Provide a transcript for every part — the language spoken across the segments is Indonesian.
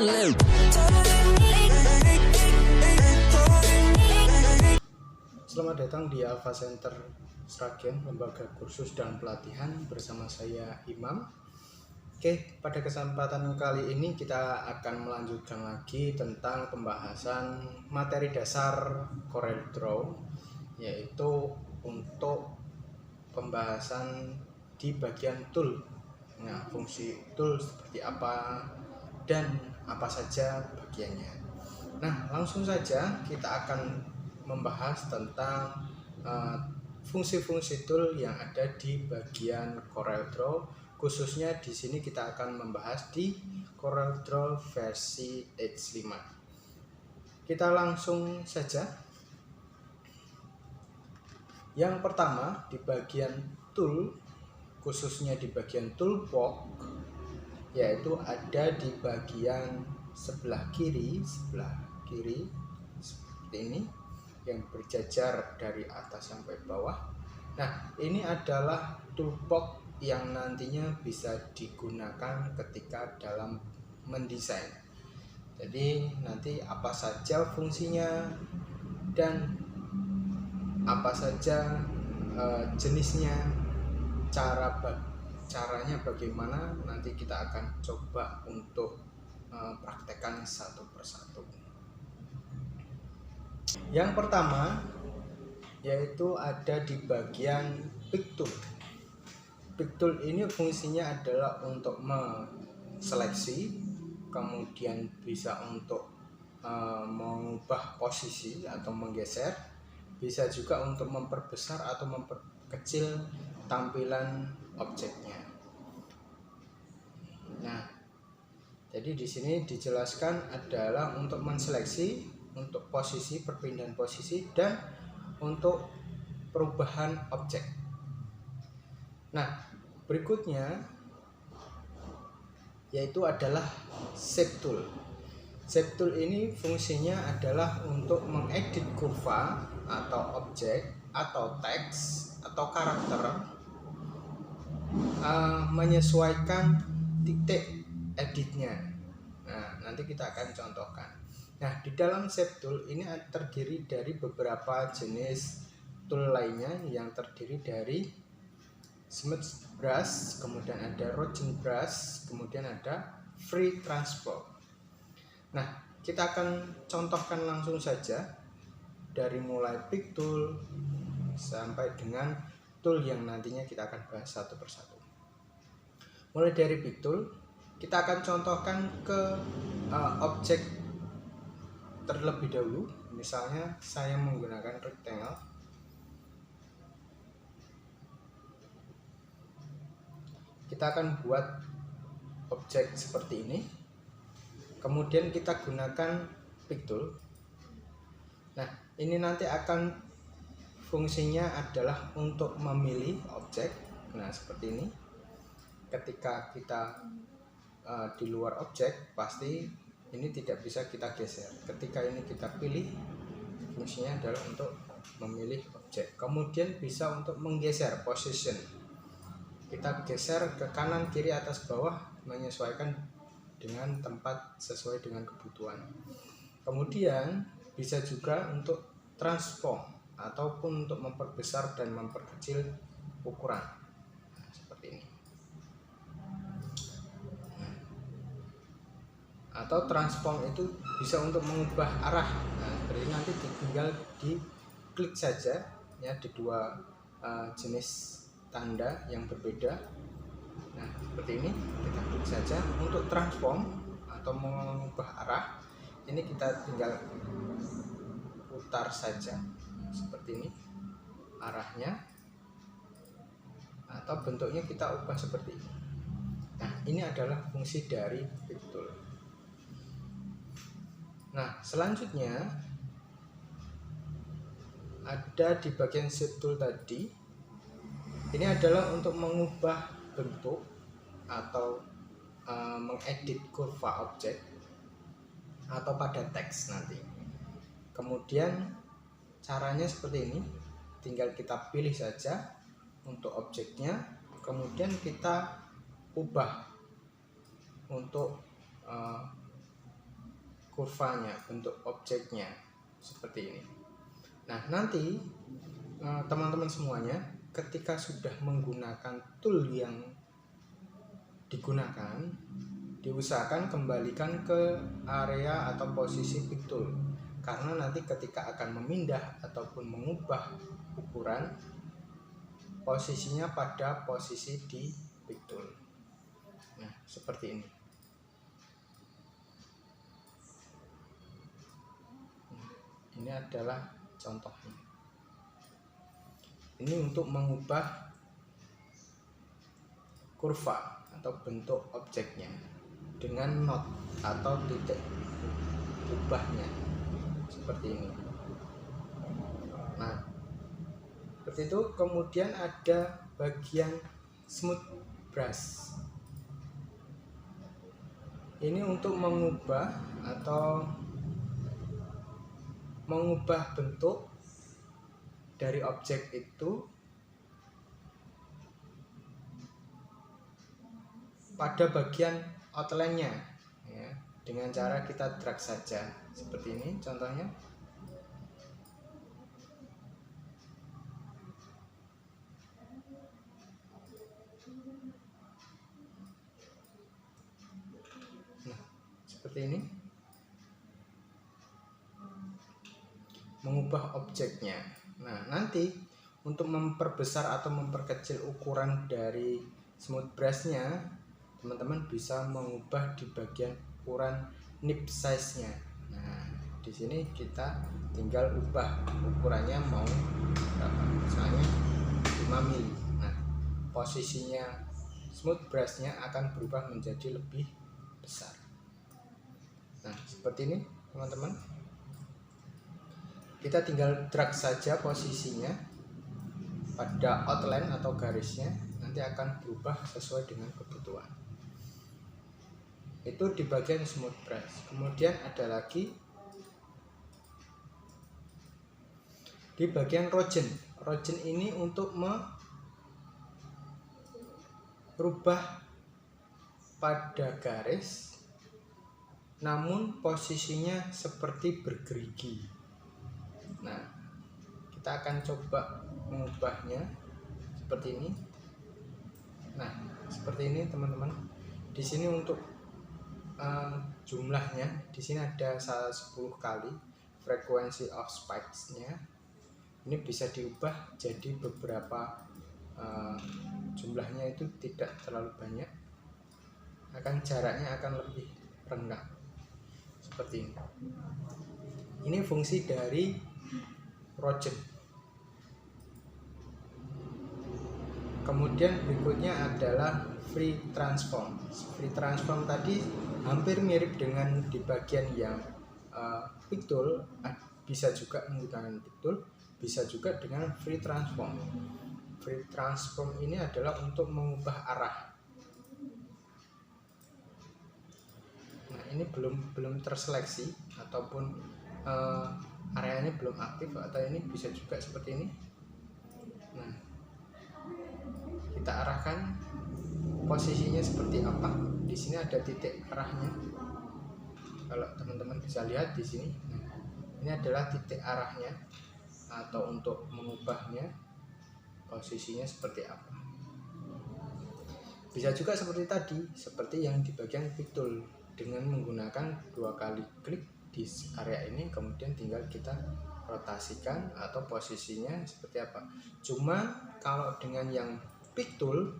Selamat datang di Alpha Center Sragen, lembaga kursus dan pelatihan bersama saya Imam. Oke, pada kesempatan kali ini kita akan melanjutkan lagi tentang pembahasan materi dasar CorelDRAW, yaitu untuk pembahasan di bagian tool. Nah, fungsi tool seperti apa dan apa saja bagiannya. Nah, langsung saja kita akan membahas tentang fungsi-fungsi tool yang ada di bagian CorelDRAW. Khususnya di sini kita akan membahas di CorelDRAW versi H5. Kita langsung saja. Yang pertama di bagian tool, khususnya di bagian toolbox, yaitu ada di bagian sebelah kiri seperti ini, yang berjajar dari atas sampai bawah. Nah, ini adalah toolbox yang nantinya bisa digunakan ketika dalam mendesain. Jadi nanti apa saja fungsinya dan apa saja jenisnya, caranya bagaimana, nanti kita akan coba untuk praktekkan satu persatu. Yang pertama yaitu ada di bagian pick tool. Pick tool ini fungsinya adalah untuk menseleksi, kemudian bisa untuk mengubah posisi atau menggeser, bisa juga untuk memperbesar atau memperkecil tampilan objeknya. Nah, jadi di sini dijelaskan adalah untuk menseleksi, untuk posisi, perpindahan posisi, dan untuk perubahan objek. Nah, berikutnya yaitu adalah shape tool. Shape tool ini fungsinya adalah untuk mengedit kurva atau objek atau teks atau karakter, menyesuaikan titik editnya. Nah, nanti kita akan contohkan. Nah, di dalam shape tool ini terdiri dari beberapa jenis tool lainnya, yang terdiri dari smooth brush, kemudian ada roughing brush, kemudian ada free transform. Nah, kita akan contohkan langsung saja dari mulai pick tool sampai dengan tool yang nantinya kita akan bahas satu persatu. Mulai dari pick tool, kita akan contohkan ke objek terlebih dahulu. Misalnya saya menggunakan rectangle. Kita akan buat objek seperti ini, kemudian kita gunakan pick tool. Nah, ini nanti akan fungsinya adalah untuk memilih objek. Nah, seperti ini. Ketika kita di luar objek, pasti ini tidak bisa kita geser. Ketika ini kita pilih, fungsinya adalah untuk memilih objek. Kemudian bisa untuk menggeser position. Kita geser ke kanan, kiri, atas, bawah, menyesuaikan dengan tempat sesuai dengan kebutuhan. Kemudian bisa juga untuk transform ataupun untuk memperbesar dan memperkecil ukuran. Nah, seperti ini. Atau transform itu bisa untuk mengubah arah. Nah, seperti ini nanti tinggal diklik saja ya, di dua jenis tanda yang berbeda. Nah, seperti ini kita klik saja untuk transform atau mengubah arah. Ini kita tinggal putar saja seperti ini arahnya, atau bentuknya kita ubah seperti ini. Nah, ini adalah fungsi dari pick tool. Nah, selanjutnya ada di bagian shape tool tadi. Ini adalah untuk mengubah bentuk atau mengedit kurva objek atau pada teks nanti. Kemudian caranya seperti ini. Tinggal kita pilih saja untuk objeknya, kemudian kita ubah untuk kurvanya, bentuk objeknya seperti ini. Nah, nanti teman-teman semuanya ketika sudah menggunakan tool yang digunakan, diusahakan kembalikan ke area atau posisi pick tool, karena nanti ketika akan memindah ataupun mengubah ukuran, posisinya pada posisi di pick tool. Nah, seperti ini. Ini adalah contohnya. Ini untuk mengubah kurva atau bentuk objeknya dengan not atau titik ubahnya seperti ini. Nah, seperti itu. Kemudian ada bagian smooth brush. Ini untuk mengubah atau mengubah bentuk dari objek itu pada bagian outline-nya ya, dengan cara kita drag saja seperti ini contohnya. Nah, seperti ini. Mengubah objeknya. Nah, nanti untuk memperbesar atau memperkecil ukuran dari smooth brush-nya, teman-teman bisa mengubah di bagian ukuran nib size-nya. Nah, di sini kita tinggal ubah ukurannya mau berapa, misalnya 5 mili. Nah, posisinya smooth brush-nya akan berubah menjadi lebih besar. Nah, seperti ini teman-teman. Kita tinggal drag saja posisinya pada outline atau garisnya, nanti akan berubah sesuai dengan kebutuhan. Itu di bagian smooth brush. Kemudian ada lagi di bagian rogen. Rogen ini untuk merubah pada garis, namun posisinya seperti bergerigi. Nah, kita akan coba mengubahnya seperti ini. Nah, seperti ini teman-teman. Di sini untuk jumlahnya, di sini ada 10 kali frequency of spikes-nya. Ini bisa diubah jadi beberapa jumlahnya itu tidak terlalu banyak. Jaraknya akan lebih rendah. Seperti ini. Ini fungsi dari rogen. Kemudian berikutnya adalah free transform. Free transform tadi hampir mirip dengan di bagian yang pick tool, bisa juga menggunakan pick tool, bisa juga dengan free transform. Free transform ini adalah untuk mengubah arah. Nah, ini belum terseleksi ataupun areanya belum aktif, atau ini bisa juga seperti ini. Nah, kita arahkan posisinya seperti apa. Di sini ada titik arahnya. Kalau teman-teman bisa lihat di sini, nah, ini adalah titik arahnya, atau untuk mengubahnya posisinya seperti apa. Bisa juga seperti tadi, seperti yang di bagian pick tool, dengan menggunakan 2 kali klik di area ini, kemudian tinggal kita rotasikan atau posisinya seperti apa. Cuma kalau dengan yang pick tool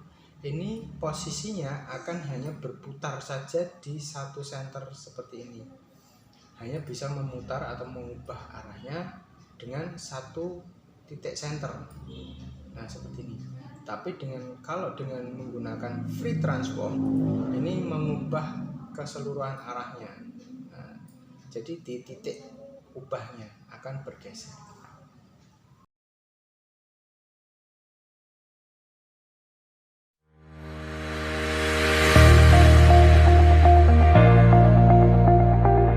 ini posisinya akan hanya berputar saja di satu center seperti ini, hanya bisa memutar atau mengubah arahnya dengan satu titik center. Nah, seperti ini. Tapi kalau dengan menggunakan free transform ini mengubah keseluruhan arahnya. Jadi di titik ubahnya akan bergeser.